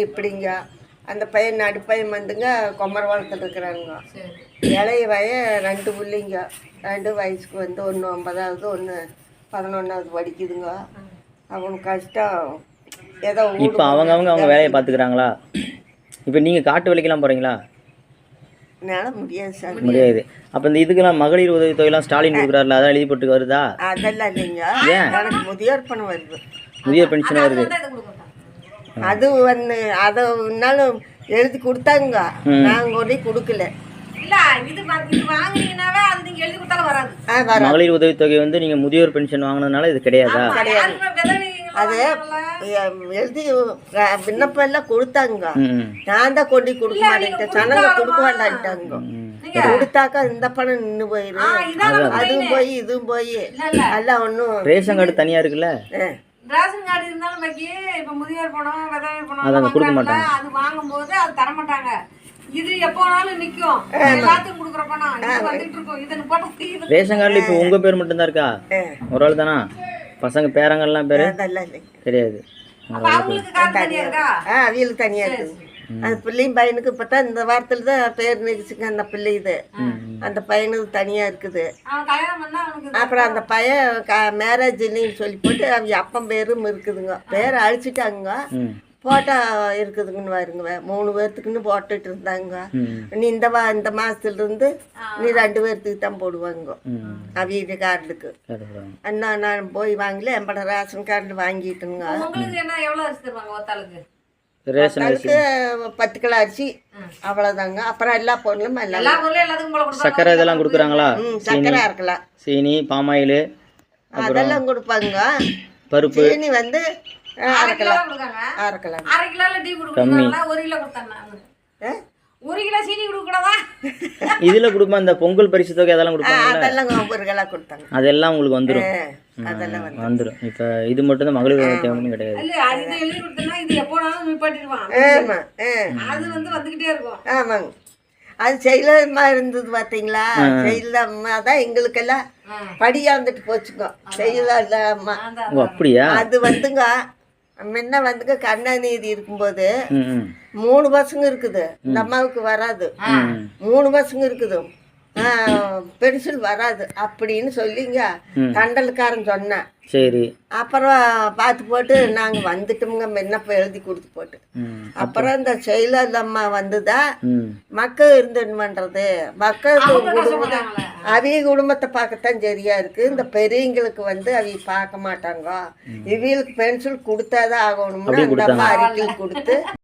இப்படிங்க அந்த பையன் நடுப்பையன் வந்துங்க கொமரவாளத்தில் இருக்கிறானுங்க. இளைய பையன் 2 பிள்ளைங்க, 2 வயசுக்கு வந்து ஒன்று 9வது, ஒன்று 11வது படிக்குதுங்க. அவனுக்கு கஷ்டம் ஏதோ. இப்போ அவங்க வேலையை பார்த்துக்கிறாங்களா? இப்போ நீங்கள் காட்டு வேலைக்கெல்லாம் போகிறீங்களா? என்னால் முடியாது சார். முடியாது. அப்போ இந்த இதுக்கெல்லாம் மகளிர் உதவி தொகையெல்லாம் ஸ்டாலின் கொடுக்குறாருல, அதான் எழுதி போட்டு வருதா? அதெல்லாம் இல்லைங்க, எனக்கு முதியோர் பணம் வருது. முதியோர் பென்ஷன் வருது. அது வந்து அதை முன்னாலும் எழுதி கொடுத்தாங்க, நாங்கள் கொண்டு கொடுக்கல. மகளிர் உதவி தொகை வந்து நீங்க முதியோர் பென்ஷன் வாங்கினதுனால இது கிடையாதா? கிடையாது. அது எழுதி விண்ணப்பம் எல்லாம் கொடுத்தாங்க, நான் தான் கொண்டு கொடுக்க மாட்டேன், சனங்க கொடுக்க வேண்டான்ட்டாங்க. கொடுத்தாக்கா இந்த பணம் நின்று போயிடும், அதுவும் போய் இதுவும் போய் எல்லாம் ஒன்றும். ரேஷன் கார்டு தனியா இருக்குல்ல, ரேஷன் கார்டு இருந்தாலும் இப்ப முதியோர் பணம் விதவை பணம் கொடுக்க மாட்டாங்க. அது வாங்கும்போது அது தர மாட்டாங்க. இது எப்போனாலும் நிக்கும், எல்லாத்துக்கும் கொடுக்குற பணம் இது வந்துட்டு இருக்கும். இதன் போட்டு ரேஷன் கார்டுல இப்போ உங்க பேர் மட்டும் தான் இருக்கா? ஒரு ஆள் தானா? பசங்க பேரங்கள்லாம் பேரு தெரியாது. அவங்களுக்கு கார்டு தனியா இருக்கா? அவங்களுக்கு தனியா இருக்கு. அந்த பிள்ளையும் பையனுக்கு இப்பதான் இந்த வாரத்துல தான் பேர் நிறுச்சுங்க. அந்த பிள்ளை இது அந்த பையனுக்கு தனியா இருக்குது. அப்புறம் அந்த பையன் மேரேஜ் இல்லைன்னு சொல்லி போட்டு அவங்க அப்பன் பேரும் இருக்குதுங்க, பேரை அழிச்சிட்டாங்க, போட்டா இருக்குதுங்கன்னு பாருங்க. 3 பேர்த்துக்குன்னு போட்டுட்டு இருந்தாங்க. நீ இந்த மாசத்துல இருந்து நீ 2 பேர்த்துக்கு தான் போடுவாங்க அவங்க கார்டுக்கு. அண்ணா நான் போய் வாங்கல, எம்பட ரேஷன் கார்டு வாங்கிட்டுங்க. 10 கிலோ அரிசி அவ்வளவுதாங்க. அப்புறம் எல்லா பொருளும் சக்கரை இதெல்லாம் கொடுக்குறாங்களா? சக்கரை இருக்கலாம், சீனி, பாமாயில் அதெல்லாம் கொடுப்பாங்க. பருப்பு, சீனி வந்து அரை கிலோ கம்மி. 1 கிலோ சீனி கொடுக்கறதா? இதுல கொடுப்பா இந்த பொங்கல் பரிசு தொகை அதெல்லாம் கொடுப்பாங்க. அதெல்லாம் 1 கிலோ கொடுத்தாங்க. அதெல்லாம் உங்களுக்கு வந்துடும். அதெல்லாம் வந்துடும். இப்ப இது மட்டும் தான் மகளிர் உதவி தொகை கிடையாது. இல்ல அது எழுதி கொடுத்தனா இது எப்போனாலும் நிப்பாட்டிடுவான். ஆமா, அது வந்து வந்துகிட்டே இருக்கும். ஆமாங்க. அது செயலம்மா இருந்தது பாத்தீங்களா? செயலம்மா தான் எங்களுக்கெல்லாம் படியா வந்துட்டு போச்சுங்க. செயலம்மா. ஓ அப்படியா? அது வந்துங்க முன்ன வந்துங்க கருணாநிதி இருக்கும்போது 3 பசங்க இருக்குது, இந்த அம்மாவுக்கு வராது. 3 பசங்க இருக்குது, பென்சில் வராது அப்படின்னு சொல்லிங்க கண்டலுக்காரன் சொன்னேன். சரி. அப்புறம் பார்த்து போட்டு நாங்கள் வந்துட்டோமுங்க, விண்ணப்பம் எழுதி கொடுத்து போட்டு. அப்புறம் இந்த செயலர் அம்மா வந்துதான் மக்கள் இருந்துன்னு பண்றது. மக்கள் குடும்பம் அவங்க குடும்பத்தை பார்க்கத்தான் சரியா இருக்கு. இந்த பெரியவங்களுக்கு வந்து அவங்க பார்க்க மாட்டாங்க. இவங்களுக்கு பென்சில் கொடுத்தாதான் ஆகணும்னு அந்த அம்மா அறிக்கை கொடுத்து